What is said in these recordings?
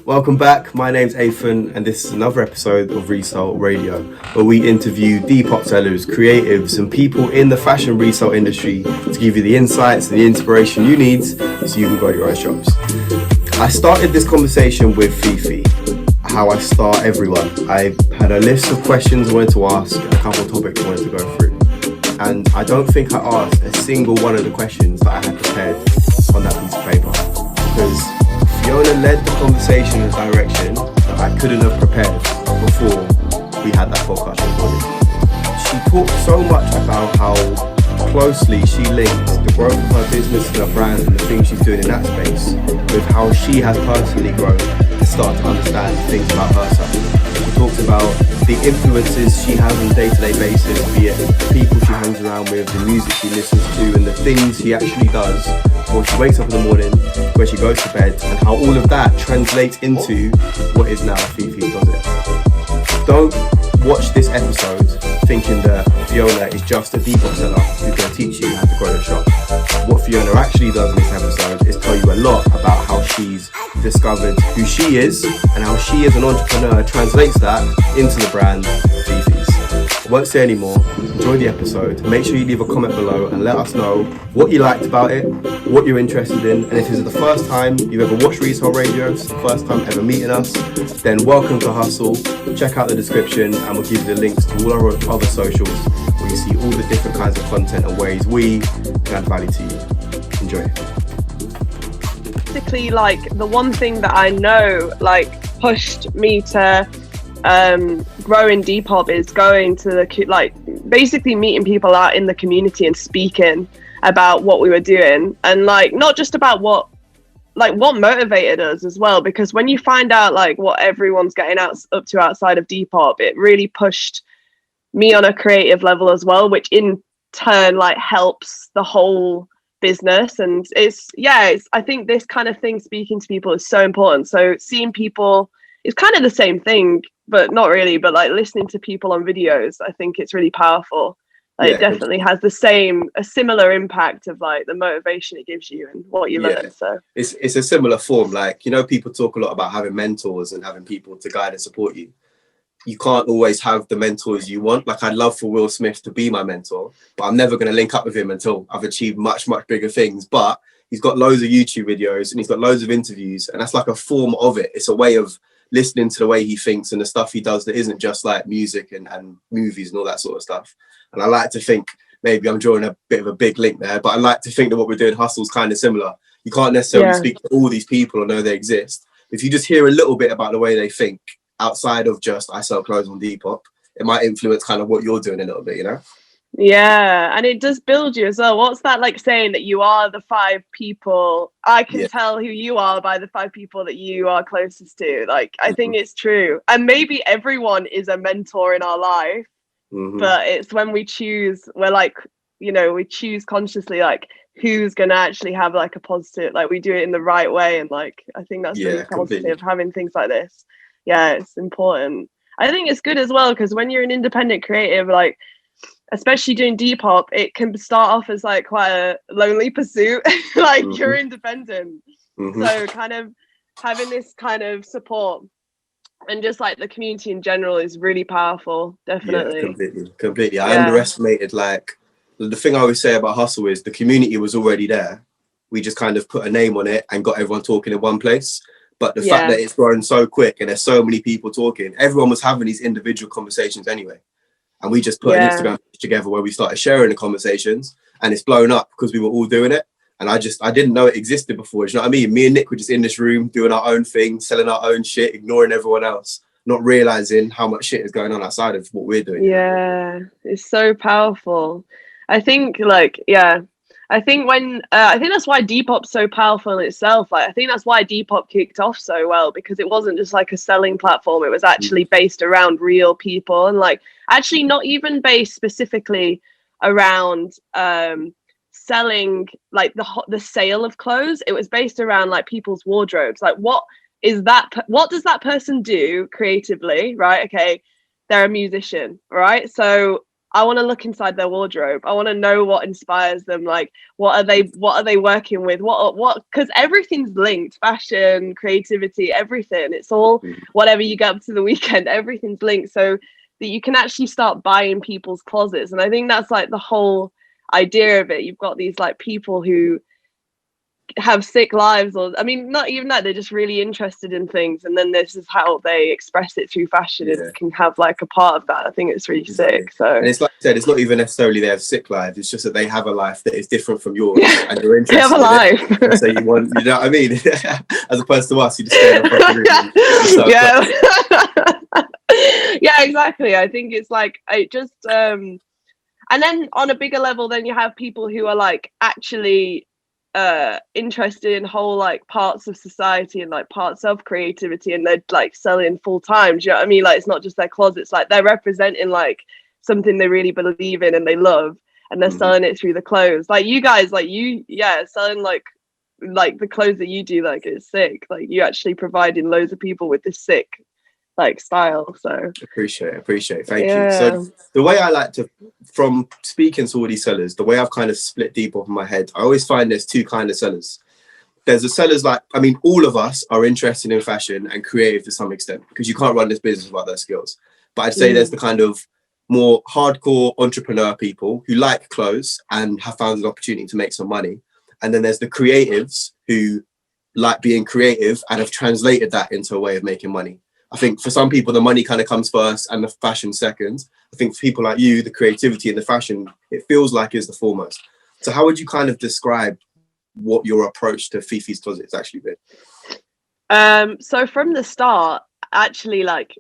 Welcome back. My name's Athan, and this is another episode of Resale Radio, where we interview Depop sellers, creatives, and people in the fashion resale industry to give you the insights and the inspiration you need so you can grow your own shops. I started this conversation with Fifi, how I start everyone. I had a list of questions I wanted to ask, and a couple of topics I wanted to go through. And I don't think I asked a single one of the questions that I had prepared on that piece of paper, because Fiona led the conversation in a direction that I couldn't have prepared before we had that podcast recorded. She talked so much about how closely she links the growth of her business and her brand and the things she's doing in that space with how she has personally grown and started to understand things about herself. She talks about the influences she has on a day-to-day basis, be it the people she hangs around with, the music she listens to, and the things she actually does before she wakes up in the morning, where she goes to bed, and how all of that translates into what is now Fifi Does It. Don't watch this episode thinking that Fiona is just a Depop seller who's going to teach you how to grow your shop. What Fiona actually does in this episode is tell you a lot about how she's discovered who she is and how she as an entrepreneur translates that into the brand Fifi's. I won't say any more. Enjoy the episode. Make sure you leave a comment below and let us know what you liked about it, what you're interested in, and if this is the first time you've ever watched Resale Radio, it's the first time ever meeting us, then welcome to Hustle. Check out the description and we'll give you the links to all our other socials where you see all the different kinds of content and ways we can add value to you. Enjoy. Basically, like, the one thing that I know pushed me to grow in Depop is going to the basically meeting people out in the community and speaking about what we were doing, and not just about what motivated us as well, because when you find out what everyone's getting up to outside of Depop, it really pushed me on a creative level as well, which in turn helps the whole business. And it's I think this kind of thing, speaking to people, is so important. So seeing people is kind of the same thing, but not really, but listening to people on videos, I think it's really powerful. It definitely has a similar impact of the motivation it gives you and what you learn. So it's a similar form. People talk a lot about having mentors and having people to guide and support you. You can't always have the mentors you want. I'd love for Will Smith to be my mentor, but I'm never going to link up with him until I've achieved much, much bigger things. But he's got loads of YouTube videos and he's got loads of interviews, and that's a form of it. It's a way of listening to the way he thinks and the stuff he does that isn't just music and movies and all that sort of stuff. And I like to think, maybe I'm drawing a bit of a big link there, but I like to think that what we're doing, Hustle's kind of similar. You can't necessarily speak to all these people or know they exist. If you just hear a little bit about the way they think outside of just I sell clothes on Depop, it might influence kind of what you're doing a little bit, Yeah, and it does build you as well. What's that saying that you are the 5 people? I can tell who you are by the 5 people that you are closest to. I think it's true. And maybe everyone is a mentor in our life, but it's when we choose, we choose consciously who's gonna actually have a positive, we do it in the right way. And I think that's really positive, having things like this. Yeah, it's important. I think it's good as well, because when you're an independent creative, especially doing Depop, it can start off as quite a lonely pursuit. You're independent, so kind of having this kind of support and just the community in general is really powerful. Definitely. Completely. I underestimated the thing I always say about Hustle is the community was already there. We just kind of put a name on it and got everyone talking in one place. But the fact that it's grown so quick and there's so many people talking, everyone was having these individual conversations anyway. And we just put an Instagram page together where we started sharing the conversations, and it's blown up because we were all doing it. And I didn't know it existed before. Do you know what I mean? Me and Nick were just in this room doing our own thing, selling our own shit, ignoring everyone else, not realizing how much shit is going on outside of what we're doing. Yeah, it's so powerful. I think I think I think that's why Depop's so powerful in itself. I think that's why Depop kicked off so well, because it wasn't just a selling platform. It was actually based around real people, and actually not even based specifically around selling the sale of clothes. It was based around people's wardrobes. What does that person do creatively, right? Okay, they're a musician, right? So I want to look inside their wardrobe. I want to know what inspires them. Like, what are they working with? What? Because everything's linked. Fashion, creativity, everything. It's all whatever you get up to the weekend. Everything's linked. So that you can actually start buying people's closets. And I think that's like the whole idea of it. You've got these like people who have sick lives, or I mean, not even that, they're just really interested in things, and then this is how they express it through fashion, and can have like a part of that. I think it's really sick. So, and it's like I said, it's not even necessarily they have sick lives, it's just that they have a life that is different from yours, and you're interested they have a life. so you want, you know what I mean? As opposed to us, you just stay in a fucking room. Yeah, exactly. I think it's like it just and then on a bigger level, then you have people who are like actually interested in whole like parts of society and like parts of creativity, and they're like selling full time. Do you know what I mean? Like, it's not just their closets, like they're representing like something they really believe in and they love, and they're selling it through the clothes. Like you guys, like selling like the clothes that you do, like it's sick. Like you actually providing loads of people with this sick like style. So appreciate it. Thank you. So the way I like to, from speaking to all these sellers, the way I've kind of split Depop in my head, I always find there's two kind of sellers. There's the sellers like, I mean, all of us are interested in fashion and creative to some extent, because you can't run this business without those skills. But I'd say there's the kind of more hardcore entrepreneur people who like clothes and have found an opportunity to make some money. And then there's the creatives who like being creative and have translated that into a way of making money. I think for some people, the money kind of comes first and the fashion second. I think for people like you, the creativity and the fashion, it feels like is the foremost. So how would you kind of describe what your approach to Fifi's Closet has actually been? So from the start, actually, like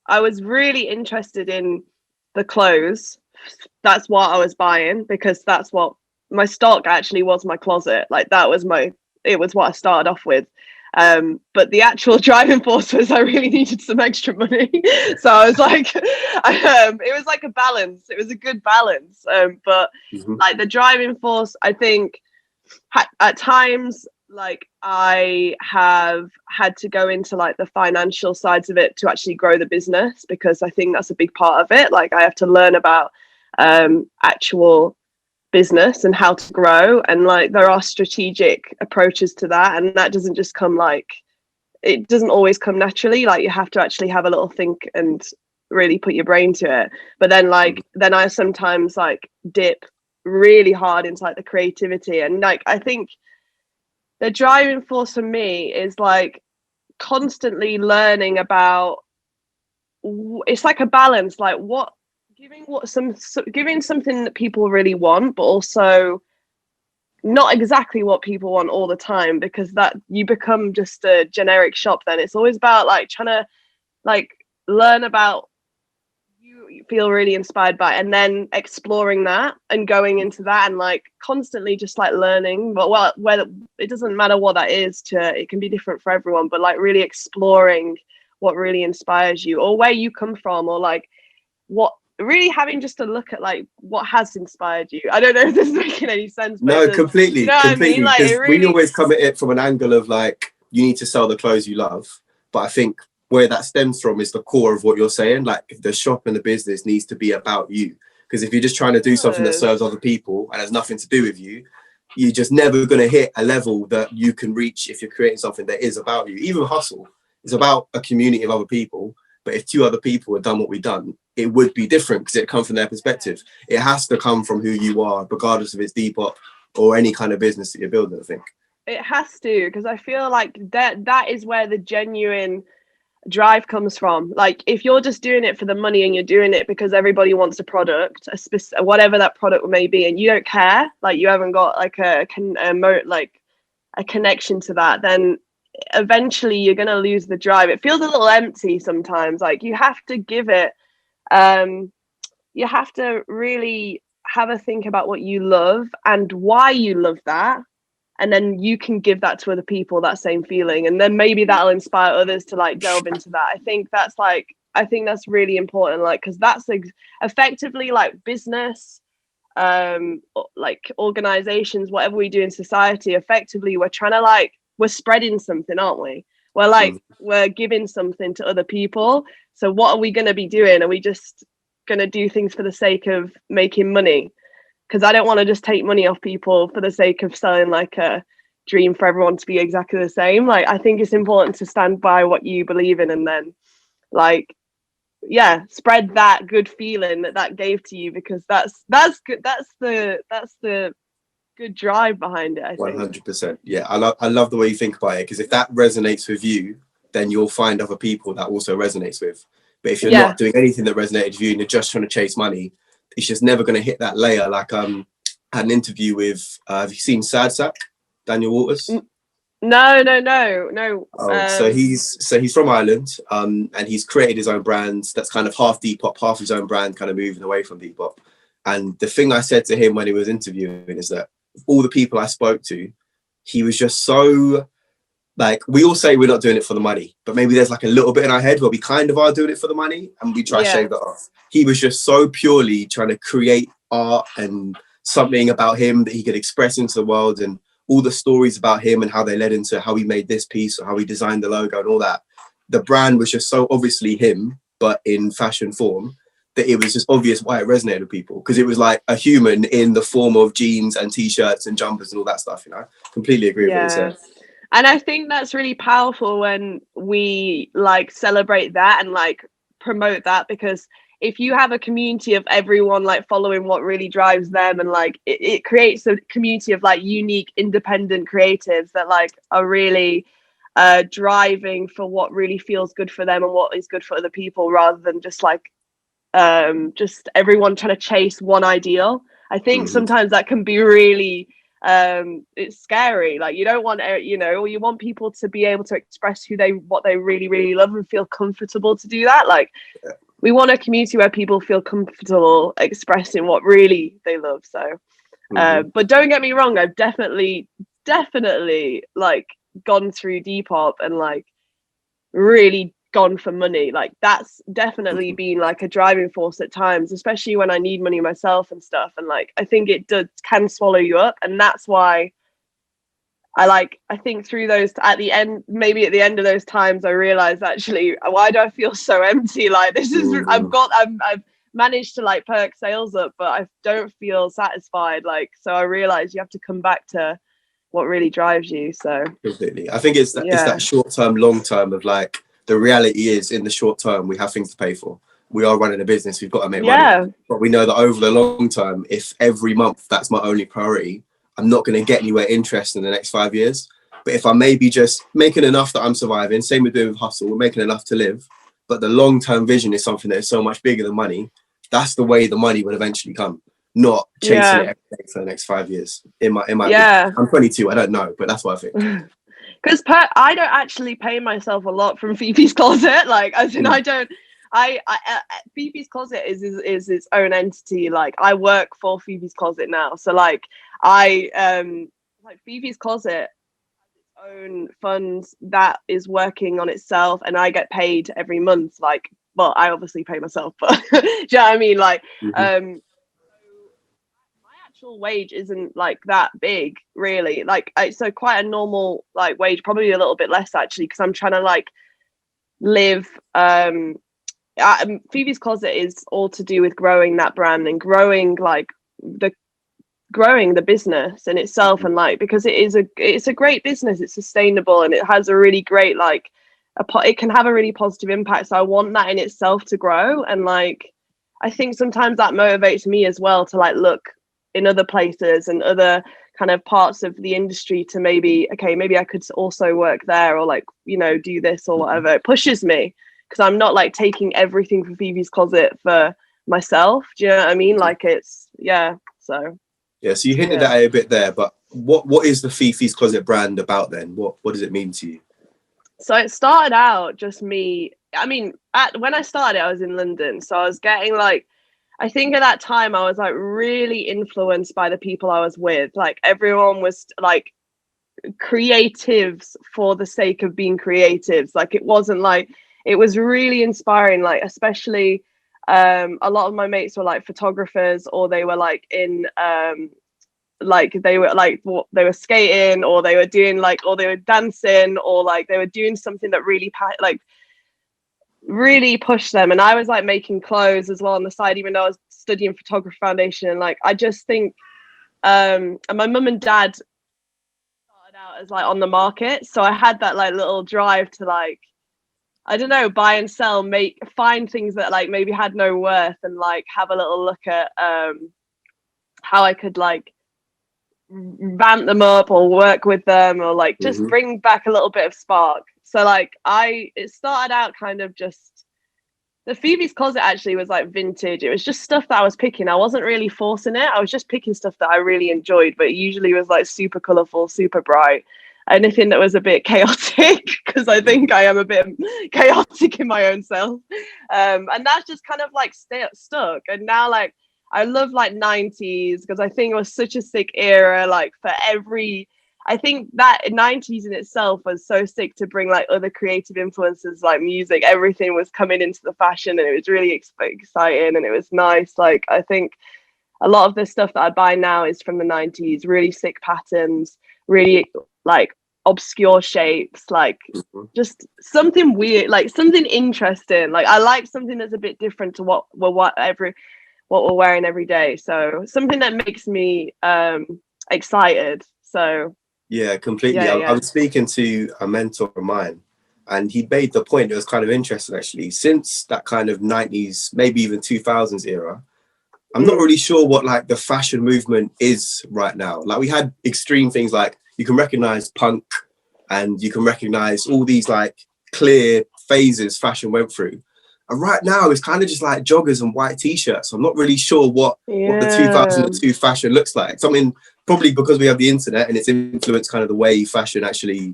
I was really interested in the clothes. That's what I was buying, because that's what my stock actually was, my closet. Like that was it was what I started off with. But the actual driving force was I really needed some extra money. So I was like, it was like a balance. It was a good balance. But like the driving force, I think at times, like I have had to go into like the financial sides of it to actually grow the business, because I think that's a big part of it. Like I have to learn about actual business and how to grow, and like there are strategic approaches to that, and that doesn't just come like, it doesn't always come naturally. Like you have to actually have a little think and really put your brain to it. But then like then I sometimes like dip really hard into like the creativity, and like I think the driving force for me is like constantly learning about, it's like a balance, like giving something that people really want, but also not exactly what people want all the time, because that you become just a generic shop. Then it's always about like trying to like learn about you feel really inspired by, and then exploring that and going into that, and like constantly just like learning. But well, whether it doesn't matter what that is, it can be different for everyone, but like really exploring what really inspires you, or where you come from, or like what really having just a look at like what has inspired you. I don't know if this is making any sense. No, completely. You know what I mean? Like, because we always come at it from an angle of like, you need to sell the clothes you love. But I think where that stems from is the core of what you're saying. Like the shop and the business needs to be about you. Because if you're just trying to do something that serves other people and has nothing to do with you, you're just never going to hit a level that you can reach if you're creating something that is about you. Even hustle is about a community of other people. But if two other people had done what we've done, it would be different, because it comes from their perspective. It has to come from who you are, regardless if it's Depop or any kind of business that you're building, I think. It has to, because I feel like that is where the genuine drive comes from. Like if you're just doing it for the money, and you're doing it because everybody wants a product, whatever that product may be, and you don't care, like you haven't got like a connection to that, then eventually you're going to lose the drive. It feels a little empty sometimes. Like you have to give it, you have to really have a think about what you love and why you love that, and then you can give that to other people, that same feeling, and then maybe that'll inspire others to like delve into that. I think that's really important, like because that's effectively like business, like organizations, whatever we do in society, effectively we're spreading something, aren't we? We're giving something to other people. So what are we going to be doing? Are we just gonna do things for the sake of making money, because I don't want to just take money off people for the sake of selling like a dream for everyone to be exactly the same. Like, I think it's important to stand by what you believe in, and then like, yeah, spread that good feeling that gave to you, because that's good. That's the good drive behind it, I think. 100%. Yeah, I love the way you think about it, because if that resonates with you, then you'll find other people that also resonates with. But if you're not doing anything that resonated with you and you're just trying to chase money, it's just never going to hit that layer. Like I had an interview with have you seen Sad Sack, Daniel Waters? No. So he's from Ireland, and he's created his own brand that's kind of half Depop, half his own brand, kind of moving away from Depop. And the thing I said to him when he was interviewing is that all the people I spoke to, he was just so, like, we all say we're not doing it for the money, but maybe there's like a little bit in our head where we kind of are doing it for the money, and we try to shave that off. He was just so purely trying to create art and something about him that he could express into the world, and all the stories about him and how they led into how he made this piece or how he designed the logo and all that. The brand was just so obviously him, but in fashion form, that it was just obvious why it resonated with people, because it was like a human in the form of jeans and t-shirts and jumpers and all that stuff, you know. Completely agree with what you said. And I think that's really powerful when we like celebrate that and like promote that, because if you have a community of everyone like following what really drives them, and like it creates a community of like unique independent creatives that like are really driving for what really feels good for them and what is good for other people, rather than just like just everyone trying to chase one ideal. I think sometimes that can be really it's scary. Like, you don't want, you know, you want people to be able to express what they really love and feel comfortable to do that. Like, we want a community where people feel comfortable expressing what really they love. So but don't get me wrong, I've definitely like gone through Depop and like really gone for money. Like, that's definitely been like a driving force at times, especially when I need money myself and stuff. And like, I think it can swallow you up, and that's why I think through those at the end of those times, I realized, actually, why do I feel so empty? Like, this is I've managed to like perk sales up, but I don't feel satisfied. Like, so I realized you have to come back to what really drives you. So completely, I think it's that short term, long term of like, the reality is, in the short term, we have things to pay for. We are running a business. We've got to make money. But we know that over the long term, if every month that's my only priority, I'm not going to get anywhere interesting in the next 5 years. But if I'm maybe just making enough that I'm surviving, same with doing with hustle, we're making enough to live, but the long-term vision is something that is so much bigger than money, that's the way the money will eventually come, not chasing it every day for the next 5 years. It might be. I'm 22, I don't know, but that's what I think. Because I don't actually pay myself a lot from Fifi's Closet. Like, as in, I don't. Fifi's Closet is its own entity. Like, I work for Fifi's Closet now, so like like Fifi's Closet has its own funds that is working on itself, and I get paid every month. Like, well, I obviously pay myself, but do you know what I mean? Like, actual wage isn't like that big, really. Like, so quite a normal like wage, probably a little bit less actually, because I'm trying to like live. Phoebe's Closet is all to do with growing that brand and growing the business in itself, and like, because it's a great business, it's sustainable, and it has a really great like it can have a really positive impact. So I want that in itself to grow, and like, I think sometimes that motivates me as well to like look in other places and other kind of parts of the industry to maybe I could also work there, or like, you know, do this or whatever. It pushes me, because I'm not like taking everything for Phoebe's Closet for myself. Do you know what I mean? Like, it's so you hinted at it a bit there, but what is the Fifi's Closet brand about then? What does it mean to you? So it started out just me. I mean, when I started, I was in London, so I was getting like, I think at that time I was like really influenced by the people I was with. Like, everyone was like creatives for the sake of being creatives. Like, it wasn't like, it was really inspiring. Like, especially a lot of my mates were like photographers, or they were like in like they were skating, or they were doing like, or they were dancing, or like they were doing something that really like really pushed them. And I was like making clothes as well on the side, even though I was studying photography foundation. And like I just think and my mum and dad started out as like on the market, so I had that like little drive to like, I don't know, buy and sell, find things that like maybe had no worth, and like have a little look at how I could like vamp them up or work with them, or like just Hmm. bring back a little bit of spark. So like it started out kind of just, the Phoebe's closet actually was like vintage. It was just stuff that I was picking. I wasn't really forcing it. I was just picking stuff that I really enjoyed, but it usually was like super colorful, super bright. Anything that was a bit chaotic, because I think I am a bit chaotic in my own self. And that's just kind of like stuck. And now, like, I love like 90s because I think it was such a sick era, like for every, I think that 90s in itself was so sick to bring like other creative influences like music. Everything was coming into the fashion, and it was really exciting, and it was nice. Like I think a lot of the stuff that I buy now is from the 90s, really sick patterns, really like obscure shapes, like Hmm. just something weird, like something interesting. Like I like something that's a bit different to what we're wearing every day. So something that makes me excited. So Yeah, completely. yeah, I yeah. was speaking to a mentor of mine, and he made the point. It was kind of interesting, actually. Since that kind of 90s, maybe even 2000s era, I'm not Mm. really sure what like the fashion movement is right now. Like we had extreme things like you can recognize punk, and you can recognize all these like clear phases fashion went through. And right now it's kind of just like joggers and white t-shirts. I'm not really sure what the Yeah, 2002 fashion looks like. Something probably because we have the internet and it's influenced kind of the way fashion actually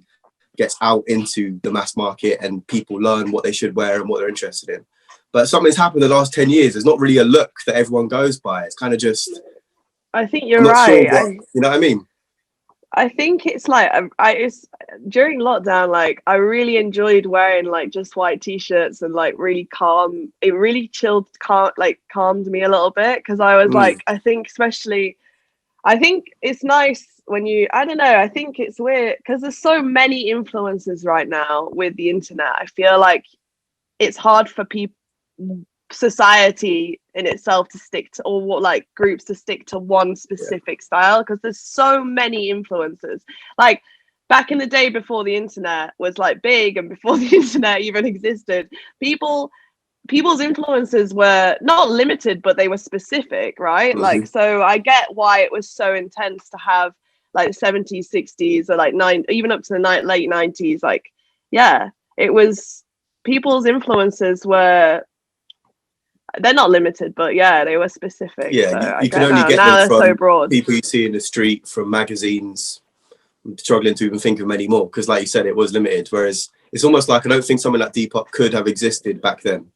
gets out into the mass market and people learn what they should wear and what they're interested in. But something's happened in the last 10 years. There's not really a look that everyone goes by. It's kind of just, I think I'm you're not sure right. what, you know what I mean? I think it's like it's during lockdown. Like I really enjoyed wearing like just white t-shirts and like really calm. It really calmed me a little bit, because I was Mm, like, I think especially, I think it's nice when you, I don't know, I think it's weird because there's so many influences right now with the internet. I feel like it's hard for people, society in itself, to stick to, or what, like groups to stick to one yeah. specific style, because there's so many influences. Like back in the day before the internet was like big, and before the internet even existed, people's influences were not limited, but they were specific, right? Hmm. Like, so I get why it was so intense to have like 70s, 60s, or like even up to the late 90s. Like, yeah, it was, people's influences were, they're not limited, but yeah, they were specific. Yeah, So I you can get only now. get Now them they're so from broad. people you see in the street, from magazines. I'm struggling to even think of many more because, like you said, it was limited. Whereas it's almost like I don't think something like Depop could have existed back then.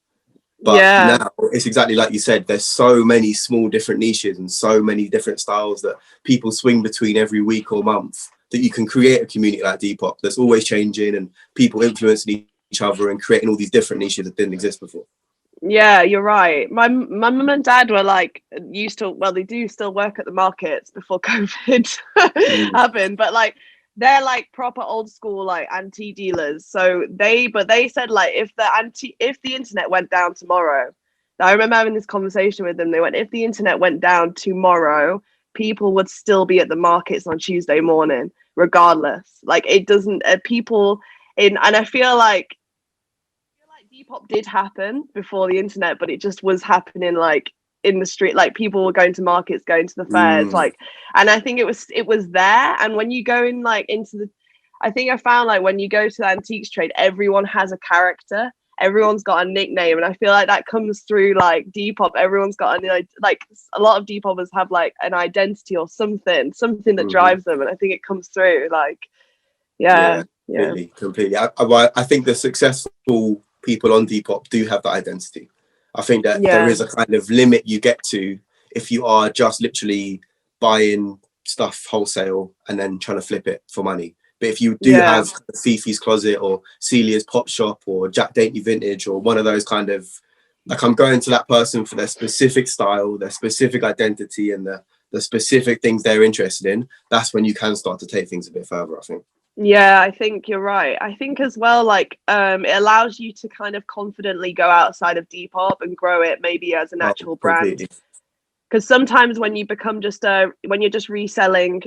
But Yeah. now it's exactly like you said. There's so many small different niches and so many different styles that people swing between every week or month, that you can create a community like Depop that's always changing and people influencing each other and creating all these different niches that didn't exist before. Yeah, you're right. My mum and dad were like used to, well, they do still work at the markets before COVID Mm. happened, but like they're like proper old school like antique dealers. So they said like if the internet went down tomorrow, I remember having this conversation with them. They went, if the internet went down tomorrow, people would still be at the markets on Tuesday morning, regardless. Like it doesn't people in, and I feel like Depop did happen before the internet, but it just was happening like in the street. Like people were going to markets, going to the fairs, Mm. like, and I think it was there. And when you go in like into the, I think I found like when you go to the antiques trade, everyone has a character. Everyone's got a nickname, and I feel like that comes through like Depop. Everyone's got like a lot of Depoppers have like an identity or something that Hmm. drives them, and I think it comes through. Like, yeah, Yeah, yeah, completely. I think the successful people on Depop do have that identity. I think that there yeah, is a kind of limit you get to if you are just literally buying stuff wholesale and then trying to flip it for money. But if you do yeah. have Fifi's Closet or Celia's Pop Shop or Jack Dainty Vintage or one of those kind of, like, I'm going to that person for their specific style, their specific identity, and the specific things they're interested in, that's when you can start to take things a bit further, I think. Yeah, I think you're right. I think as well, like, it allows you to kind of confidently go outside of Depop and grow it maybe as an Oh, actual brand. completely. Because sometimes when you become when you're just reselling,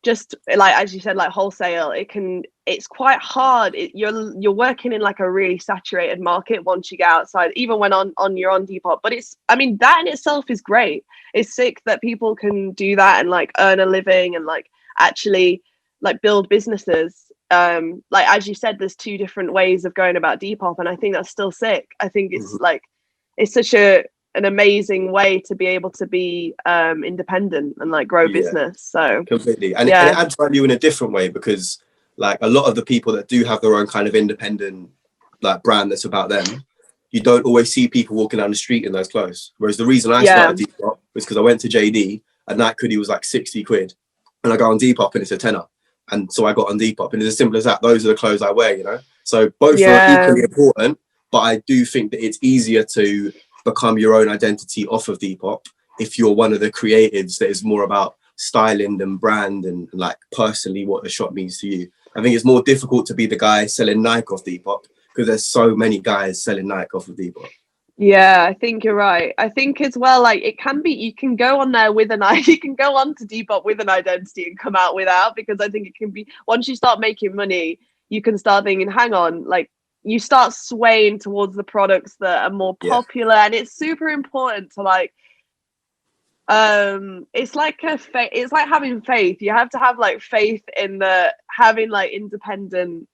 just like as you said, like wholesale, it's quite hard. You're working in like a really saturated market once you get outside, even when you're on Depop. But I mean, that in itself is great. It's sick that people can do that and like earn a living and like actually like build businesses. Like as you said, there's two different ways of going about Depop, and I think that's still sick. I think it's Mhm. like it's such an amazing way to be able to be independent and like grow Yeah, business. So completely. And it yeah, adds value in a different way because like a lot of the people that do have their own kind of independent like brand that's about them, you don't always see people walking down the street in those clothes. Whereas the reason I yeah, started Depop was because I went to JD, a night hoodie was like 60 quid. And I go on Depop and it's a tenner. And so I got on Depop. And it's as simple as that. Those are the clothes I wear, you know? So both are yeah, equally important, but I do think that it's easier to become your own identity off of Depop if you're one of the creatives that is more about styling than brand and like personally what the shop means to you. I think it's more difficult to be the guy selling Nike off Depop because there's so many guys selling Nike off of Depop. yeah. I think you're right. I think as well, like it can be, you can go on there with you can go on to Depop with an identity and come out without, because I think it can be, once you start making money, you can start thinking, hang on, like you start swaying towards the products that are more Yeah, popular, and it's super important to like it's like it's like having faith. You have to have like faith in the having like independent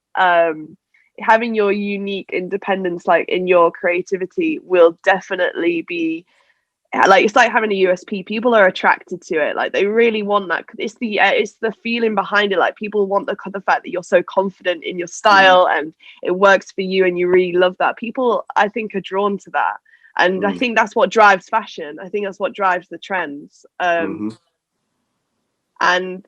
having your unique independence like in your creativity will definitely be like, it's like having a USP. People are attracted to it, like they really want that. It's the feeling behind it. Like people want the fact that you're so confident in your mm, style and it works for you and you really love that. People, I think, are drawn to that, and I mm, think that's what drives fashion. I think that's what drives the trends. mm-hmm. And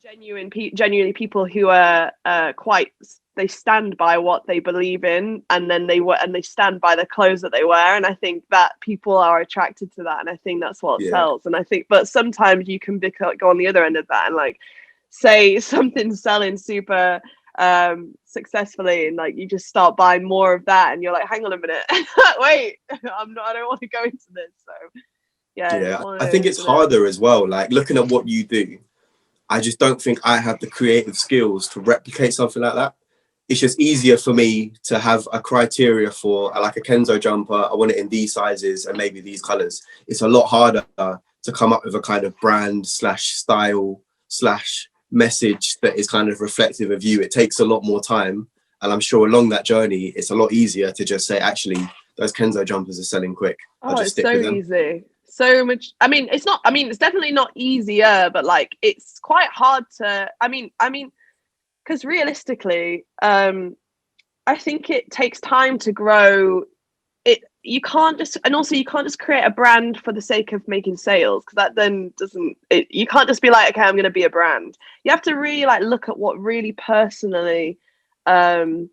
genuinely people who are quite, they stand by what they believe in, and then they stand by the clothes that they wear, and I think that people are attracted to that, and I think that's what Yeah, sells. And I think, but sometimes you can go on the other end of that and like say something's selling super successfully, and like you just start buying more of that and you're like, hang on a minute, wait, I don't want to go into this. So yeah, it's yeah. one of I think those, it's isn't it? harder as well. Like looking at what you do, I just don't think I have the creative skills to replicate something like that. It's just easier for me to have a criteria for like a Kenzo jumper. I want it in these sizes and maybe these colors. It's a lot harder to come up with a kind of brand slash style slash message that is kind of reflective of you. It takes a lot more time. And I'm sure along that journey, it's a lot easier to just say, actually, those Kenzo jumpers are selling quick. I'll Oh, just it's stick so with them. easy. So much. I mean, it's not. I mean, it's definitely not easier, but like, it's quite hard to. Because realistically, I think it takes time to grow. You can't just, and also you can't just create a brand for the sake of making sales, because that then doesn't. You can't just be like, okay, I'm going to be a brand. You have to really like look at what really personally, um,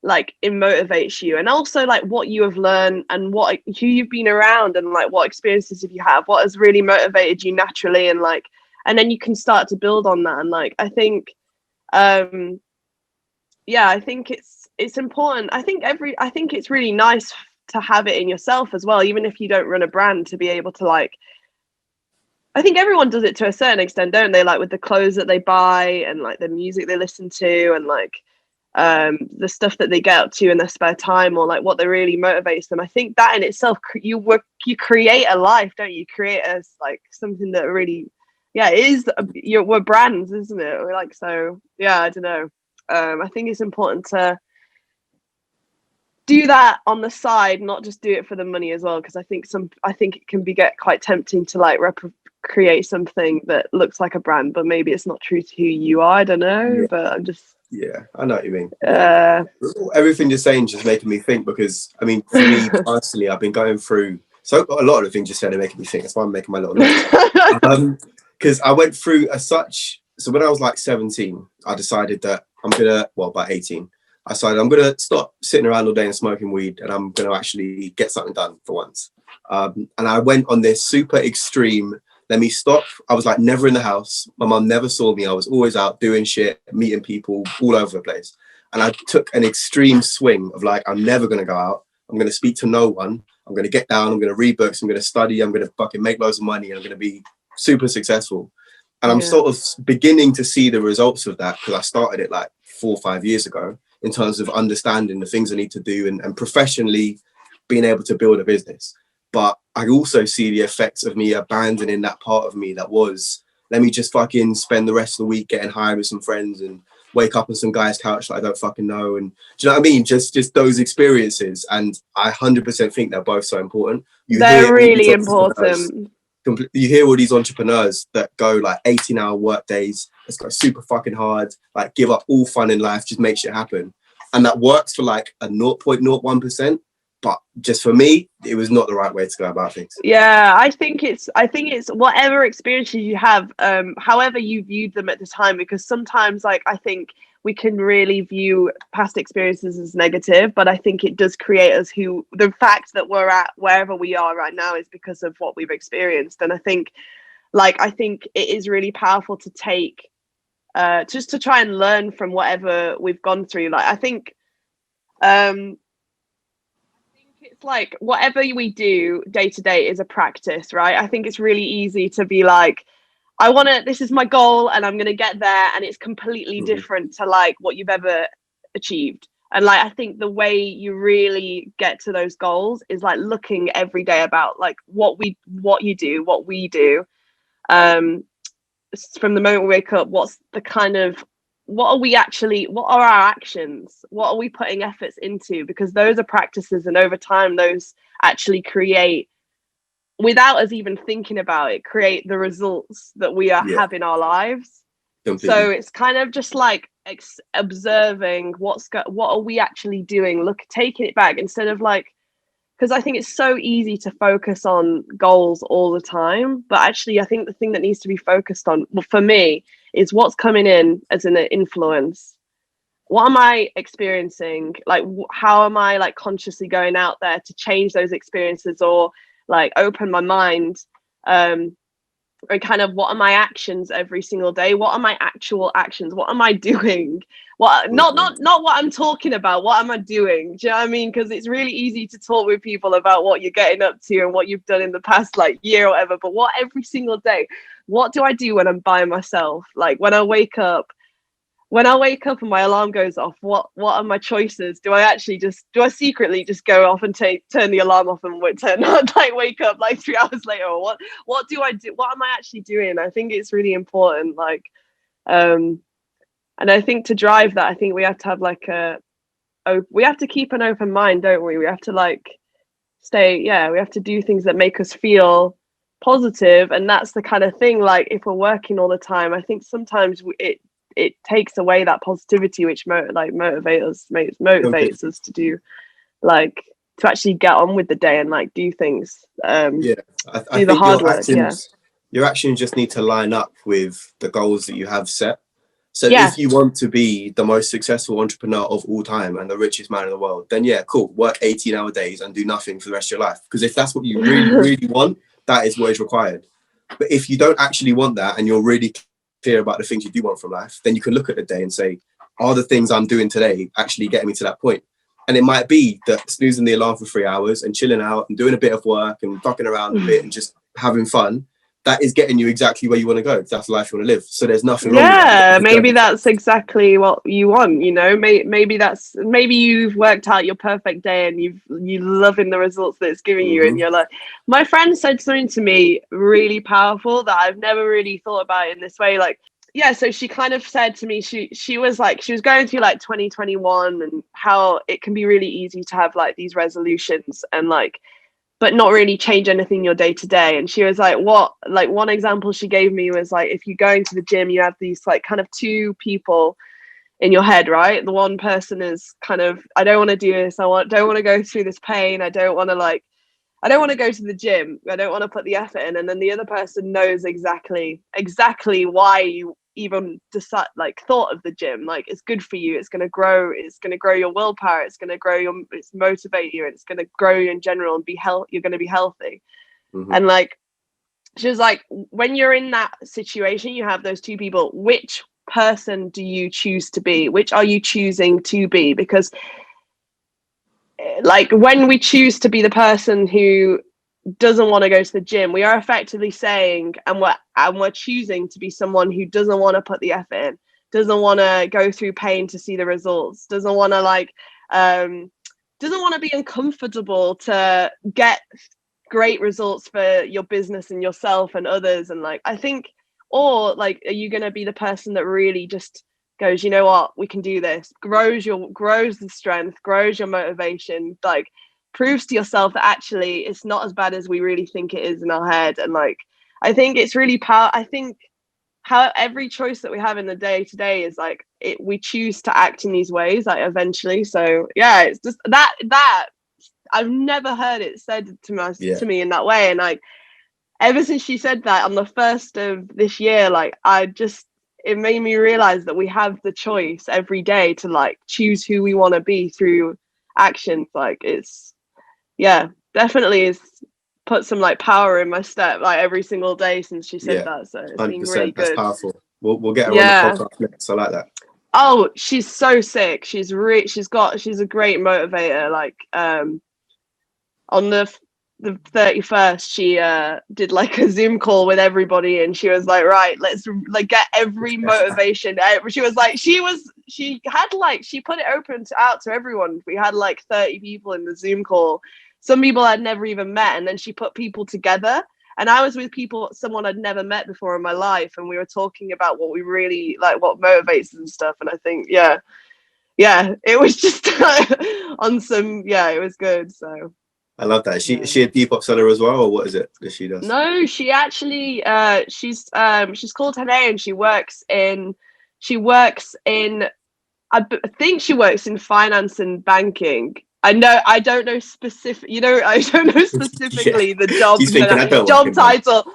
like it motivates you, and also like what you have learned and who you've been around, and like what experiences have you have, what has really motivated you naturally, and like, and then you can start to build on that. And like um yeah, I think it's important. I think it's really nice to have it in yourself as well, even if you don't run a brand, to be able to like, I think everyone does it to a certain extent, don't they? Like with the clothes that they buy and like the music they listen to, and like the stuff that they get up to in their spare time, or like what they really motivates them. I think that in itself, you create a life, don't you? Create as like something that really, yeah, it is. We're brands, isn't it? We're like, so yeah, I don't know. I think it's important to do that on the side, not just do it for the money as well, because I think it can get quite tempting to like create something that looks like a brand, but maybe it's not true to who you are. I don't know, Yeah, but I'm just yeah, I know what you mean. Yeah. uh Everything you're saying just making me think because I mean, for me personally, I've been going through so a lot of the things you said are making me think. That's why I'm making my little notes. Because I went through a such so when I was like 17, I decided that I'm gonna about 18. I decided I'm gonna stop sitting around all day and smoking weed, and I'm gonna actually get something done for once. And I went on this super extreme. let me stop. I was like never in the house. My mum never saw me. I was always out doing shit, meeting people all over the place. And I took an extreme swing of like, I'm never going to go out. I'm going to speak to no one. I'm going to get down. I'm going to read books. I'm going to study. I'm going to fucking make loads of money. And I'm going to be super successful. And I'm sort of beginning to see the results of that, because I started it like 4 or 5 years ago, in terms of understanding the things I need to do and professionally being able to build a business. But I also see the effects of me abandoning that part of me that was, let me just fucking spend the rest of the week getting high with some friends and wake up on some guy's couch that I don't fucking know. And do you know what I mean? Just those experiences. And I 100% think they're both so important. They're really important. You hear all these entrepreneurs that go like 18-hour work days, let's go super fucking hard, like give up all fun in life, just make shit happen. And that works for like a 0.01%. But just for me, it was not the right way to go about things. Yeah, I think it's whatever experiences you have, however you viewed them at the time, because sometimes like I think we can really view past experiences as negative, but I think it does create us who, the fact that we're at wherever we are right now is because of what we've experienced. And I think it is really powerful to take just to try and learn from whatever we've gone through. Like I think it's like whatever we do day to day is a practice, right? I think it's really easy to be like, this is my goal and I'm going to get there. And it's completely different to like what you've ever achieved. And like, I think the way you really get to those goals is like looking every day about like what we do. From the moment we wake up, what are our actions? What are we putting efforts into? Because those are practices, and over time, those actually create, without us even thinking about it, create the results that we have in our lives. Completely. So it's kind of just like observing what are we actually doing, taking it back, instead of like, because I think it's so easy to focus on goals all the time, but actually I think the thing that needs to be focused on, well, for me, is what's coming in as an influence. What am I experiencing? Like, how am I like consciously going out there to change those experiences, or like open my mind? And kind of, what are my actions every single day? What are my actual actions? What am I doing? Not what I'm talking about. What am I doing? Do you know what I mean? Because it's really easy to talk with people about what you're getting up to and what you've done in the past like year or whatever. But what every single day? What do I do when I'm by myself? Like when I wake up and my alarm goes off, what are my choices? Do I secretly just go off and turn the alarm off and wake up like 3 hours later? Or what do I do? What am I actually doing? I think it's really important. Like, and I think to drive that, I think we have to have like we have to keep an open mind, don't we? We have to like we have to do things that make us feel positive. And that's the kind of thing, like if we're working all the time, I think sometimes it takes away that positivity, which motivates us to do, like, to actually get on with the day and like do things. I do the hard work. Your actions just need to line up with the goals that you have set. So if you want to be the most successful entrepreneur of all time and the richest man in the world, then cool, work 18-hour days and do nothing for the rest of your life. Because if that's what you really, really want, that is what is required. But if you don't actually want that and you're really clear about the things you do want from life, then you can look at the day and say, are the things I'm doing today actually getting me to that point? And it might be that snoozing the alarm for 3 hours and chilling out and doing a bit of work and fucking around a bit and just having fun, that is getting you exactly where you want to go. That's the life you want to live. So there's nothing wrong with that. Maybe that's exactly what you want, you know. Maybe you've worked out your perfect day and you're loving the results that it's giving you, and you're like, my friend said something to me really powerful that I've never really thought about in this way. Like, so she kind of said to me, she was going through like 2021 and how it can be really easy to have like these resolutions and like, but not really change anything in your day to day. And she was like, one example she gave me was like, if you go into the gym, you have these like kind of two people in your head, right? The one person is kind of, I don't want to do this. Don't want to go through this pain. I don't want to go to the gym. I don't want to put the effort in. And then the other person knows exactly why you even thought of the gym. Like, it's good for you. It's going to grow your willpower. It's going to motivate you. And it's going to grow you in general and you're going to be healthy. And like, she was like, when you're in that situation, you have those two people, which person do you choose to be? Which are you choosing to be? Because like when we choose to be the person who doesn't want to go to the gym, we are effectively saying, and we're choosing to be someone who doesn't want to put the effort in, doesn't want to go through pain to see the results, doesn't want to doesn't want to be uncomfortable to get great results for your business and yourself and others. And like, I think, or like, are you going to be the person that really just goes, you know what, we can do this, grows the strength, grows your motivation, like proves to yourself that actually it's not as bad as we really think it is in our head. And like, I think it's really I think how every choice that we have in the day to day is like we choose to act in these ways like eventually. So yeah, it's just that I've never heard it said to me in that way. And like ever since she said that on the 1st of this year, like it made me realize that we have the choice every day to like choose who we want to be through actions. Like it's, yeah, definitely is put some like power in my step like every single day since she said that. So it's been really good. That's powerful. We'll get her on the podcast next. I like that. Oh, she's so sick. She's a great motivator. Like on the 31st, she did like a Zoom call with everybody, and she was like, right, let's like get every motivation. She was like, she put it out to everyone. We had like 30 people in the Zoom call. Some people I'd never even met, and then she put people together. And I was with someone I'd never met before in my life, and we were talking about what we really like, what motivates us and stuff. And I think, yeah, it was just on some, it was good. So I love that. Is she a Depop seller as well, or what is it that she does? No, she actually she's called Hene, and she works in I think she works in finance and banking. I don't know specifically the job title.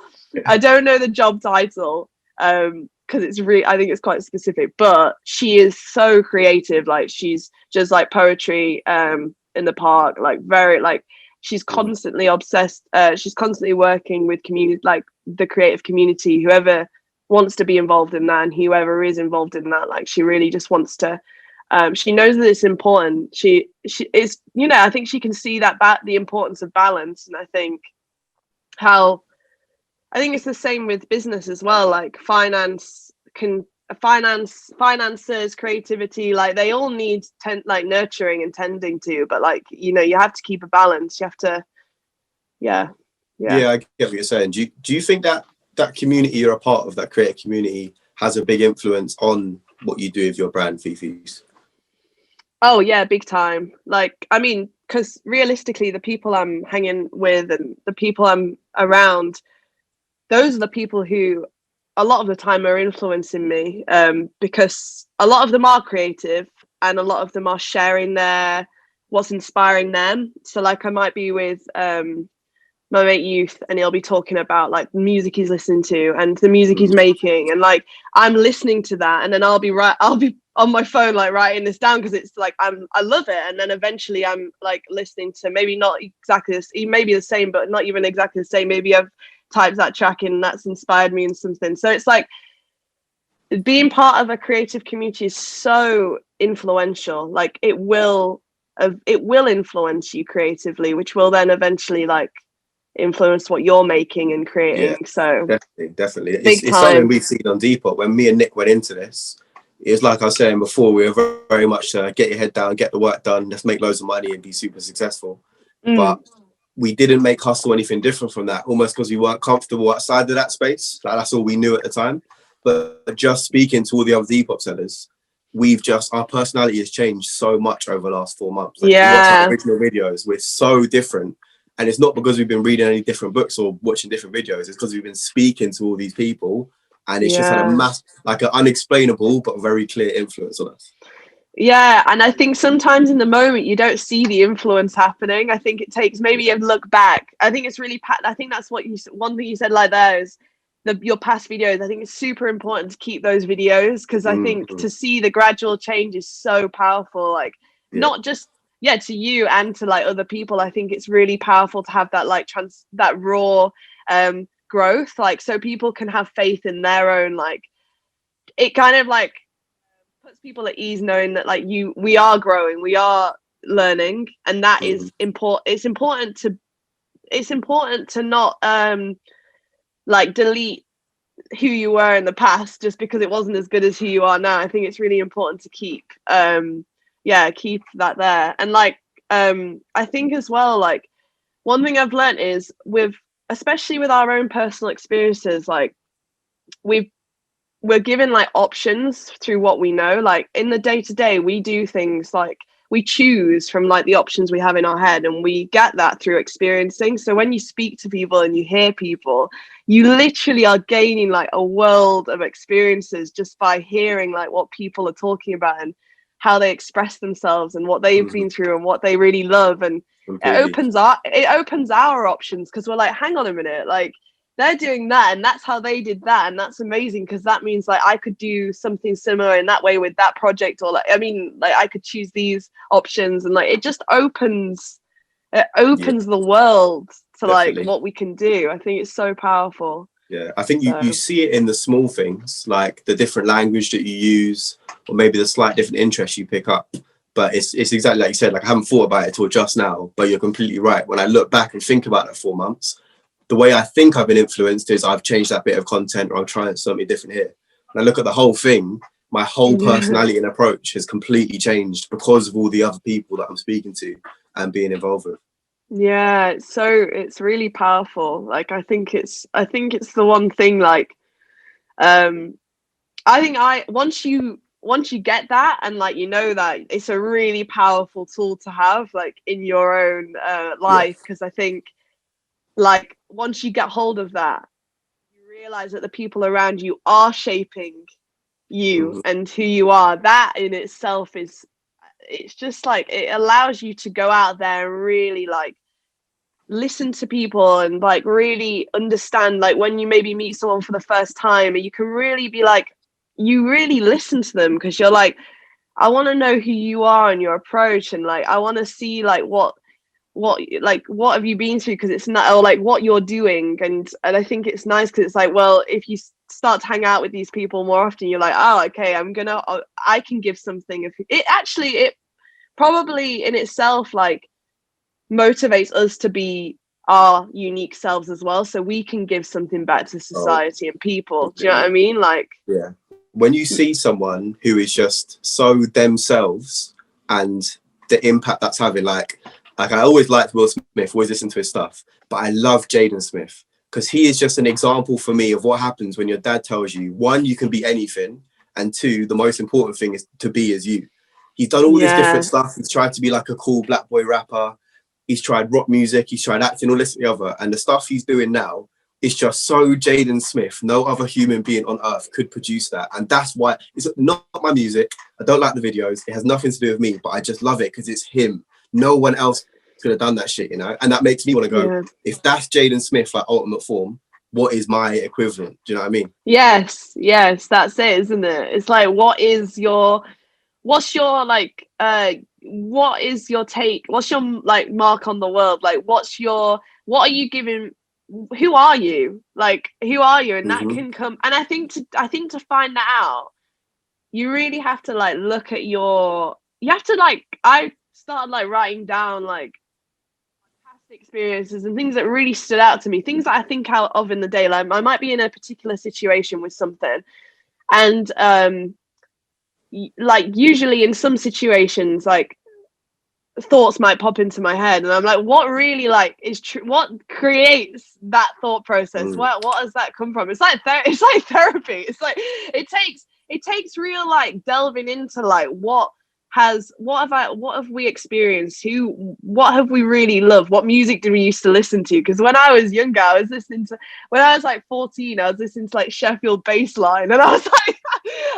I don't know the job title because it's really, I think it's quite specific, but she is so creative. Like she's just like poetry in the park, like very like she's constantly obsessed. She's constantly working with community, like the creative community, whoever wants to be involved in that and whoever is involved in that. Like she really just wants to she knows that it's important. She is, I think she can see that the importance of balance. And I think it's the same with business as well. Like finances, creativity, like they all need like nurturing and tending to, but like, you have to keep a balance. You have to, yeah, I get what you're saying. Do you think that community you're a part of, that creative community, has a big influence on what you do with your brand, Fifi's? Oh yeah, big time. Like, I mean, because realistically, the people I'm hanging with and the people I'm around, those are the people who a lot of the time are influencing me, because a lot of them are creative and a lot of them are sharing what's inspiring them. So like I might be with my mate Youth, and he'll be talking about like the music he's listening to and the music he's making, and like I'm listening to that, and then I'll be on my phone like writing this down because it's like I love it. And then eventually I'm like listening to maybe not exactly this, maybe the same, but not even exactly the same. Maybe I've typed that track in and that's inspired me in something. So it's like being part of a creative community is so influential. Like it will influence you creatively, which will then eventually like influence what you're making and creating. So definitely it's something we've seen on Depop. When me and Nick went into this, it's like I was saying before, we were very much get your head down, get the work done, let's make loads of money and be super successful. But we didn't make hustle anything different from that, almost because we weren't comfortable outside of that space. Like that's all we knew at the time. But just speaking to all the other Depop sellers, our personality has changed so much over the last 4 months. Like, you watch our original videos, we're so different. And it's not because we've been reading any different books or watching different videos. It's because we've been speaking to all these people, and it's just had an unexplainable but very clear influence on us. Yeah, and I think sometimes in the moment you don't see the influence happening. I think it takes maybe a look back. I think it's really I think that's one thing you said like there is your past videos. I think it's super important to keep those videos because I think to see the gradual change is so powerful. Like not just to you and to like other people. I think it's really powerful to have that like that raw growth, like so people can have faith in their own, like it kind of like puts people at ease knowing that like we are growing, we are learning, and that is important. It's important to not like delete who you were in the past just because it wasn't as good as who you are now. I think it's really important to keep keep that there. And like I think as well, like one thing I've learned is especially with our own personal experiences, like we're given like options through what we know. Like in the day to day, we do things like we choose from like the options we have in our head, and we get that through experiencing. So when you speak to people and you hear people, you literally are gaining like a world of experiences just by hearing like what people are talking about and how they express themselves and what they've been through and what they really love. And it opens our options, because we're like, hang on a minute, like they're doing that and that's how they did that, and that's amazing, because that means like I could do something similar in that way with that project, or like I mean like I could choose these options, and like it just opens the world to like what we can do. I think it's so powerful. Yeah, I think you see it in the small things, like the different language that you use, or maybe the slight different interests you pick up. But it's exactly like you said, like I haven't thought about it till just now, but you're completely right. When I look back and think about that 4 months, the way I think I've been influenced is I've changed that bit of content, or I'm trying something different here. And I look at the whole thing, my whole personality and approach has completely changed because of all the other people that I'm speaking to and being involved with. Yeah, it's really powerful. Like I think it's the one thing, like I think once you get that, and like you know that, it's a really powerful tool to have like in your own life, because I think like once you get hold of that, you realize that the people around you are shaping you and who you are. That in itself it's just like it allows you to go out there and really like listen to people and like really understand, like when you maybe meet someone for the first time, and you can really be like, you really listen to them, because you're like, I want to know who you are and your approach, and like I want to see like what have you been through, because it's not, or like what you're doing. And I think it's nice because it's like, well, if you start to hang out with these people more often, you're like, oh okay, I can give something. If it probably in itself like motivates us to be our unique selves as well, so we can give something back to society and people. Do you know what I mean? Like, yeah, when you see someone who is just so themselves and the impact that's having, like I always liked Will Smith, always listen to his stuff, but I love Jaden Smith because he is just an example for me of what happens when your dad tells you, one, you can be anything, and two, the most important thing is to be as you. He's done all this different stuff. He's tried to be like a cool black boy rapper. He's tried rock music. He's tried acting, all this and the other. And the stuff he's doing now is just so Jaden Smith. No other human being on earth could produce that. And that's why it's not my music. I don't like the videos. It has nothing to do with me, but I just love it because it's him. No one else could have done that shit, you know? And that makes me want to go, if that's Jaden Smith, like ultimate form, what is my equivalent? Do you know what I mean? Yes, that's it, isn't it? It's like, what's your like what is your take, what's your like mark on the world, like what are you giving, who are you, and that can come, and I think to find that out, you really have to like look at I started like writing down like past experiences and things that really stood out to me, things that I think out of in the day. Like I might be in a particular situation with something, and like usually in some situations like thoughts might pop into my head, and I'm like, what really like is true, what creates that thought process, what does that come from? It's like therapy. It's like it takes real like delving into like what have we experienced, what have we really loved, what music did we used to listen to? Because when I was younger, when I was like 14, I was listening to like Sheffield Bassline, and I was like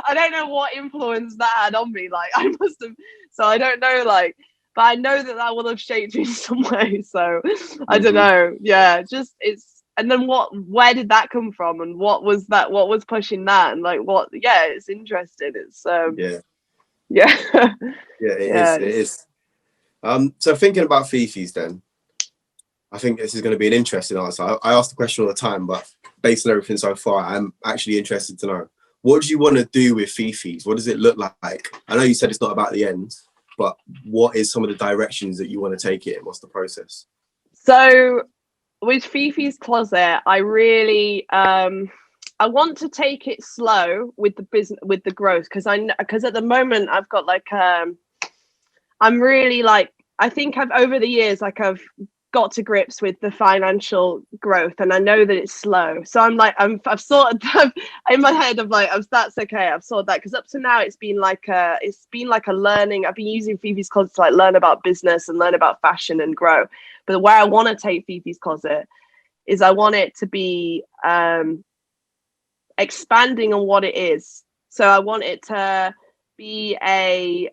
I don't know what influence that had on me, like I must have, so I don't know, like, but I know that will have shaped me in some way. So I don't know. Yeah, just and then where did that come from, and what was pushing that, and like it's interesting. It's it is. So thinking about Fifi's then, I think this is going to be an interesting answer. I ask the question all the time, but based on everything so far, I'm actually interested to know, what do you want to do with Fifi's? What does it look like? I know you said it's not about the end, but what is some of the directions that you want to take it in? What's the process? So with Fifi's Closet, I really I want to take it slow with the business, with the growth, because at the moment I've got like I'm really like, I think I've over the years, like I've got to grips with the financial growth, and I know that it's slow. So I'm like, I've sorted in my head of like, that's okay. I've sorted that, because up to now it's been like a learning. I've been using Fifi's Closet to like learn about business and learn about fashion and grow. But where I want to take Fifi's Closet is I want it to be expanding on what it is. So I want it to be a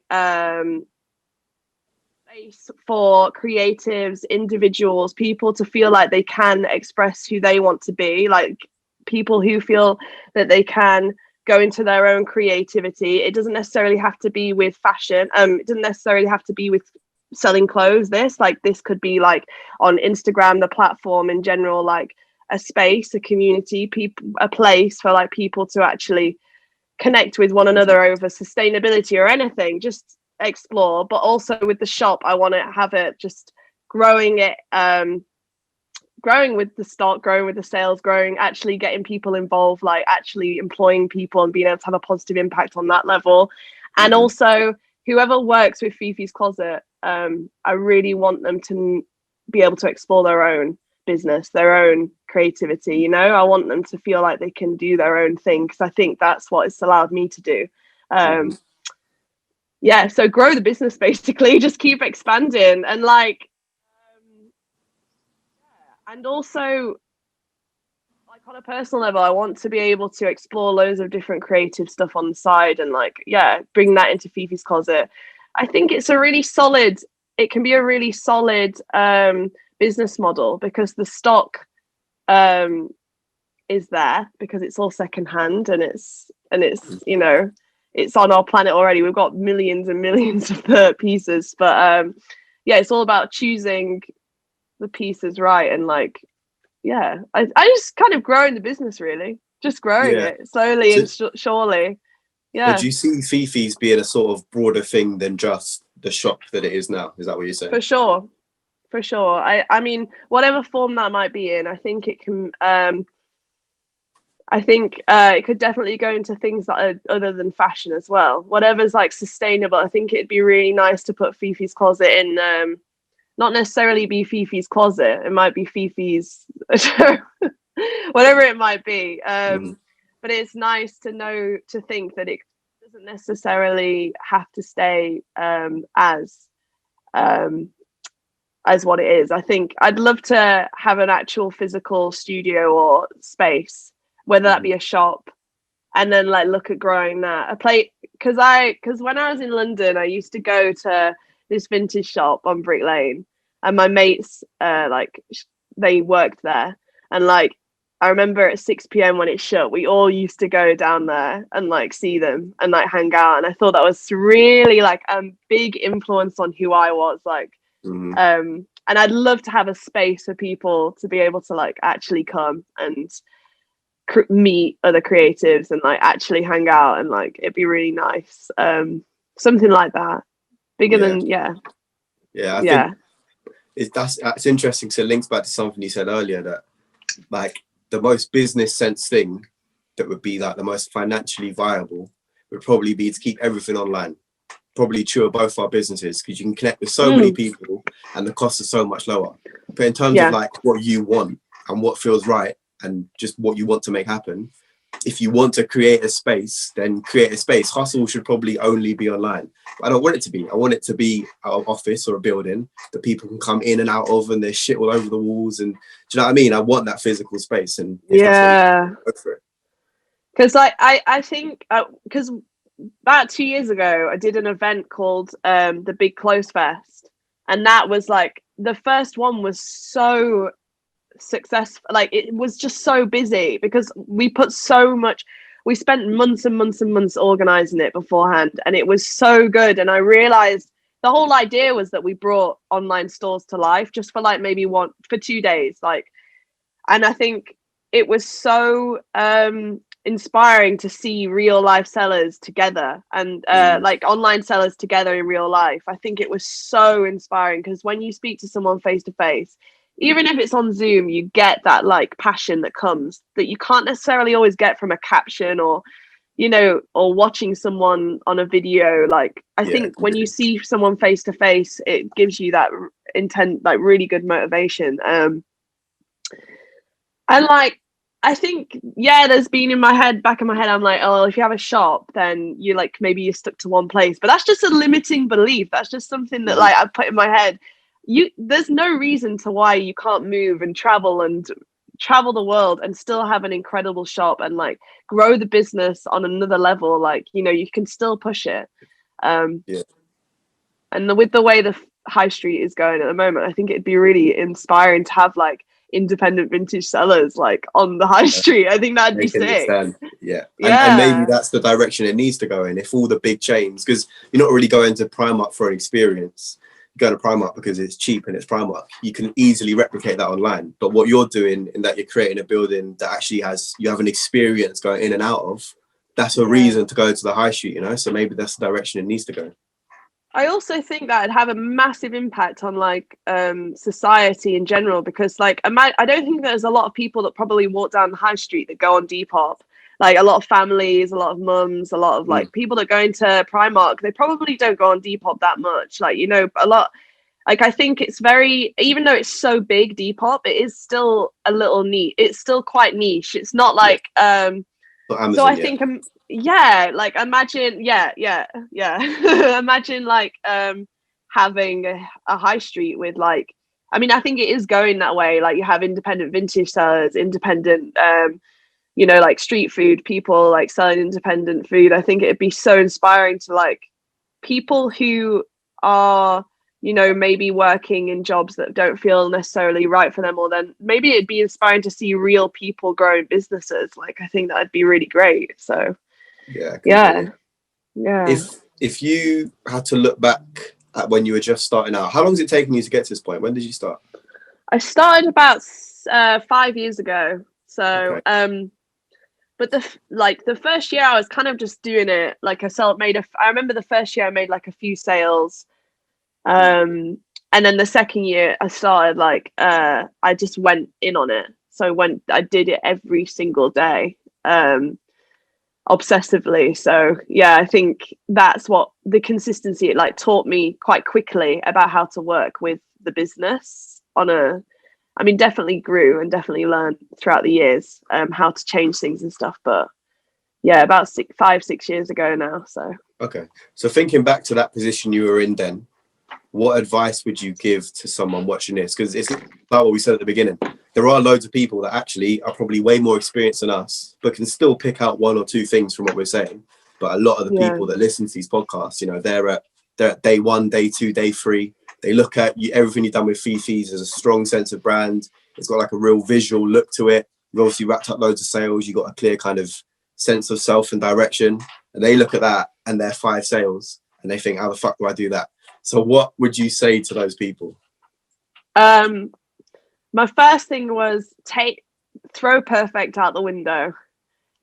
space for creatives, individuals, people to feel like they can express who they want to be, like people who feel that they can go into their own creativity. It doesn't necessarily have to be with fashion. It doesn't necessarily have to be with selling clothes. This could be like on Instagram, the platform in general, like a space, a community, people, a place for like people to actually connect with one another over sustainability or anything, just explore. But also with the shop, I want to have it just growing it, growing with the stock, growing with the sales, growing, actually getting people involved, like actually employing people and being able to have a positive impact on that level. And also whoever works with Fifi's Closet, I really want them to be able to explore their own business, their own creativity. You know, I want them to feel like they can do their own thing, because I think that's what it's allowed me to do. Yeah, so grow the business, basically, just keep expanding, and like and also like on a personal level, I want to be able to explore loads of different creative stuff on the side, and like, yeah, bring that into Fifi's Closet. I think it can be a really solid business model, because the stock is there, because it's all secondhand, and it's you know, it's on our planet already. We've got millions and millions of pieces, but yeah, it's all about choosing the pieces right, and like, yeah, I just kind of growing the business, really, just growing it slowly and surely. Yeah. So do you see Fifi's being a sort of broader thing than just the shop that it is now? Is that what you're saying? For sure. I mean, whatever form that might be in, I think it can. I think it could definitely go into things that are other than fashion as well. Whatever's like sustainable. I think it'd be really nice to put Fifi's Closet in. Not necessarily be Fifi's Closet. It might be Fifi's, whatever it might be. But it's nice to think that it doesn't necessarily have to stay as what it is. I think I'd love to have an actual physical studio or space, whether that be a shop, and then like look at growing that. Because when I was in London, I used to go to this vintage shop on Brick Lane, and my mates they worked there, and like I remember at 6 p.m. when it shut, we all used to go down there and like see them and like hang out, and I thought that was really like a big influence on who I was, like and I'd love to have a space for people to be able to like actually come and meet other creatives and like actually hang out, and like it'd be really nice. Something like that, bigger than I think that's interesting. So it links back to something you said earlier, that like the most business sense thing that would be like the most financially viable would probably be to keep everything online. Probably true of both our businesses, because you can connect with so many people and the costs are so much lower. But in terms of like what you want and what feels right and just what you want to make happen, if you want to create a space, then create a space. Hustle should probably only be online. But I don't want it to be. I want it to be an office or a building that people can come in and out of, and there's shit all over the walls. And do you know what I mean? I want that physical space. And if that's what go for it. Because like I think because about 2 years ago, I did an event called the Big Clothes Fest, and that was like the first one was so successful. Like it was just so busy because we spent months and months and months organizing it beforehand, and it was so good. And I realized the whole idea was that we brought online stores to life just for like maybe 2 days, like, and I think it was so inspiring to see real life sellers together and like online sellers together in real life. I think it was so inspiring because when you speak to someone face to face, even if it's on Zoom, you get that like passion that comes that you can't necessarily always get from a caption or, you know, or watching someone on a video. Like I think when you see someone face to face, it gives you that intent, like really good motivation. And like I think, yeah, there's been in my head, back in my head, I'm like, oh, if you have a shop, then you like maybe you're stuck to one place. But that's just a limiting belief. That's just something that like I put in my head. There's no reason to why you can't move and travel the world and still have an incredible shop and like grow the business on another level. Like, you know, you can still push it. And with the way the high street is going at the moment, I think it'd be really inspiring to have like independent vintage sellers like on the high street. I think that'd be sick. And maybe that's the direction it needs to go in. If all the big chains, because you're not really going to Primark for an experience, you go to Primark because it's cheap and it's Primark. You can easily replicate that online. But what you're doing in that you're creating a building that actually you have an experience going in and out of, that's a reason to go to the high street, you know. So maybe that's the direction it needs to go. I also think that it'd have a massive impact on like society in general, because like I don't think there's a lot of people that probably walk down the high street that go on Depop. Like a lot of families, a lot of mums, a lot of like people that go into Primark, they probably don't go on Depop that much. Like, you know, a lot. Like I think it's very, even though it's so big, Depop, it is still a little neat. It's still quite niche. It's not like Amazon, so I think like imagine imagine like having a high street with like, I mean, I think it is going that way. Like you have independent vintage sellers, independent you know, like street food people like selling independent food. I think it'd be so inspiring to like people who are, you know, maybe working in jobs that don't feel necessarily right for them, or then maybe it'd be inspiring to see real people growing businesses. Like I think that'd be really great. So yeah. If you had to look back at when you were just starting out, how long has it taken you to get to this point? When did you start? I started about 5 years ago. So but the first year I was kind of just doing it. Like I remember the first year I made like a few sales. And then the second year I started like I just went in on it. So I did it every single day, obsessively. So yeah, I think that's what the consistency, it like taught me quite quickly about how to work with the business I mean, definitely grew and definitely learned throughout the years how to change things and stuff. But yeah, about 5-6 years ago now. So thinking back to that position you were in then, what advice would you give to someone watching this? Because it's like what we said at the beginning. There are loads of people that actually are probably way more experienced than us, but can still pick out one or two things from what we're saying. But a lot of the people that listen to these podcasts, you know, they're at day 1, day 2, day 3. They look at everything you've done with Fifi's as a strong sense of brand. It's got like a real visual look to it. You've obviously wrapped up loads of sales. You've got a clear kind of sense of self and direction. And they look at that and they're 5 sales and they think, how the fuck do I do that? So what would you say to those people? My first thing was throw perfect out the window.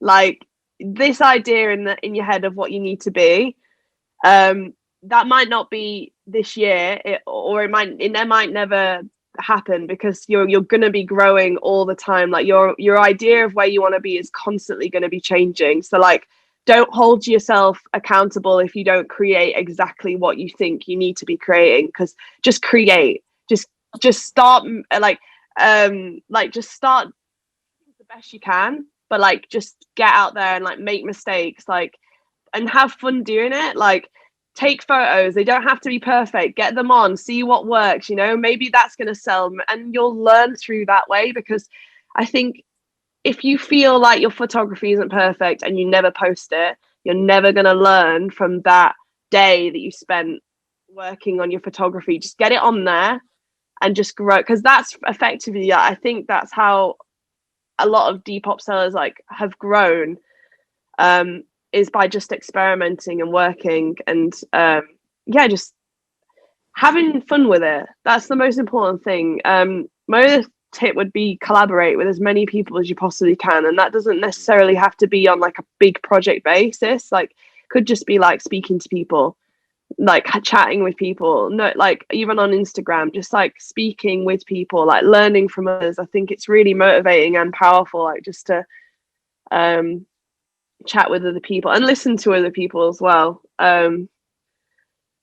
Like this idea in your head of what you need to be, that might not be this year, or it might never happen, because you're going to be growing all the time. Like your idea of where you want to be is constantly going to be changing. So like, don't hold yourself accountable if you don't create exactly what you think you need to be creating, because just create, just start just start the best you can, but like just get out there and like make mistakes, like, and have fun doing it. Like take photos, they don't have to be perfect, get them on, see what works, you know, maybe that's going to sell, and you'll learn through that way. Because I think if you feel like your photography isn't perfect and you never post it, you're never going to learn from that day that you spent working on your photography. Just get it on there and just grow, because that's effectively, I think that's how a lot of Depop sellers like have grown, is by just experimenting and working and just having fun with it. That's the most important thing. My other tip would be collaborate with as many people as you possibly can, and that doesn't necessarily have to be on like a big project basis. Like, could just be like speaking to people, like chatting with people, no, like even on Instagram, just like speaking with people, like learning from others. I think it's really motivating and powerful, like just to chat with other people and listen to other people as well. And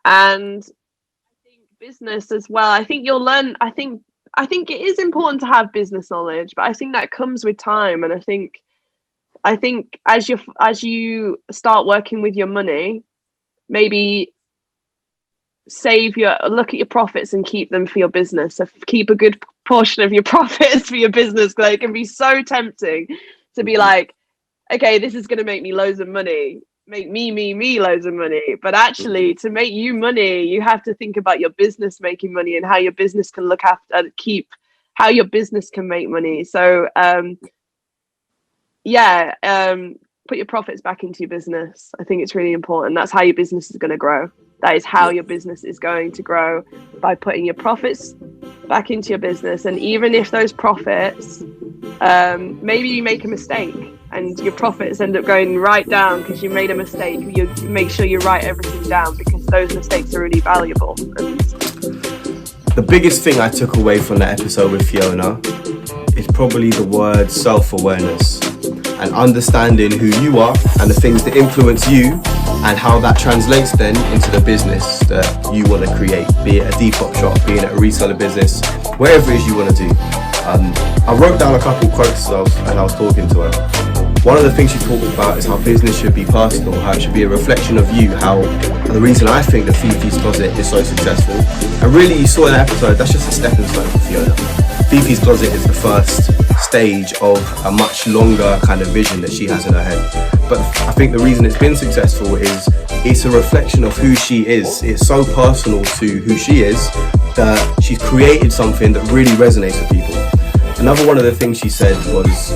I think business as well, I think you'll learn, I think it is important to have business knowledge, but I think that comes with time. And I think as you start working with your money, maybe look at your profits and keep them for your business. So keep a good portion of your profits for your business, because it can be so tempting to be like, okay, this is going to make me loads of money, make me loads of money. But actually, to make you money, you have to think about your business making money and how your business can look after, how your business can make money. So put your profits back into your business. I think it's really important. That's how your business is going to grow. That is how your business is going to grow, by putting your profits back into your business. And even if those profits, maybe you make a mistake and your profits end up going right down because you made a mistake, you make sure you write everything down, because those mistakes are really valuable. And the biggest thing I took away from that episode with Fiona is probably the word self-awareness, and understanding who you are and the things that influence you, and how that translates then into the business that you want to create, be it a Depop shop, be it a reseller business, whatever it is you want to do. I wrote down a couple quotes as I was talking to her. One of the things she talked about is how business should be personal, how it should be a reflection of you, how the reason I think that Fifi's Closet is so successful, and really you saw in that episode, that's just a stepping stone for Fiona. Fifi's Closet is the first stage of a much longer kind of vision that she has in her head. But I think the reason it's been successful is it's a reflection of who she is. It's so personal to who she is that she's created something that really resonates with people. Another one of the things she said was,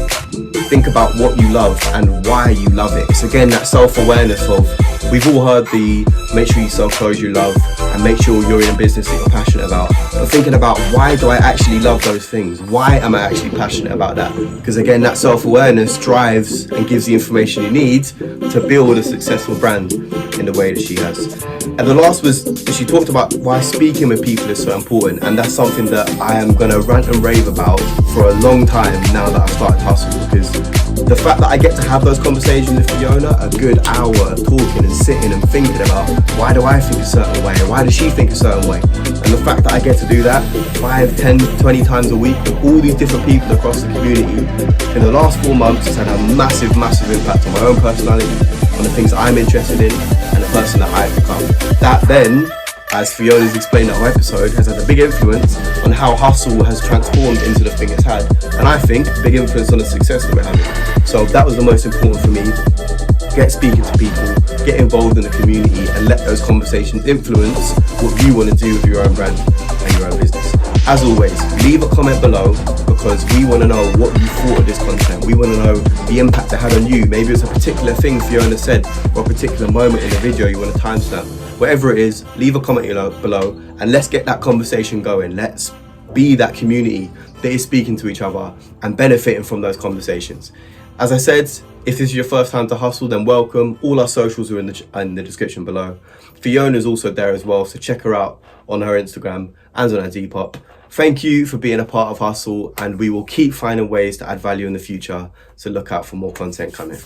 think about what you love and why you love it. It's again that self-awareness of, we've all heard the make sure you sell clothes you love and make sure you're in a business that you're passionate about, but thinking about, why do I actually love those things? Why am I actually passionate about that? Because again, that self-awareness drives and gives the information you need to build a successful brand in the way that she has. And the last was, she talked about why speaking with people is so important, and that's something that I am going to rant and rave about for a long time now that I've started Hustle, because the fact that I get to have those conversations with Fiona, a good hour talking and sitting and thinking about, why do I think a certain way, why does she think a certain way, and the fact that I get to do that 5, 10, 20 times a week with all these different people across the community in the last 4 months has had a massive impact on my own personality, on the things that I'm interested in, and the person that I've become. That then, as Fiona's explained in our episode, has had a big influence on how Hustle has transformed into the thing it's had, and I think big influence on the success that we're having. So that was the most important for me. Get speaking to people, get involved in the community, and let those conversations influence what you want to do with your own brand and your own business. As always, leave a comment below, because we want to know what you thought of this content. We want to know the impact it had on you. Maybe it's a particular thing Fiona said, or a particular moment in the video you want to timestamp. Whatever it is, leave a comment below, and let's get that conversation going. Let's be that community that is speaking to each other and benefiting from those conversations. As I said, if this is your first time to Hustle, then welcome. All our socials are in the description below. Fiona's also there as well, so check her out on her Instagram and on her Depop. Thank you for being a part of Hustle, and we will keep finding ways to add value in the future, so look out for more content coming.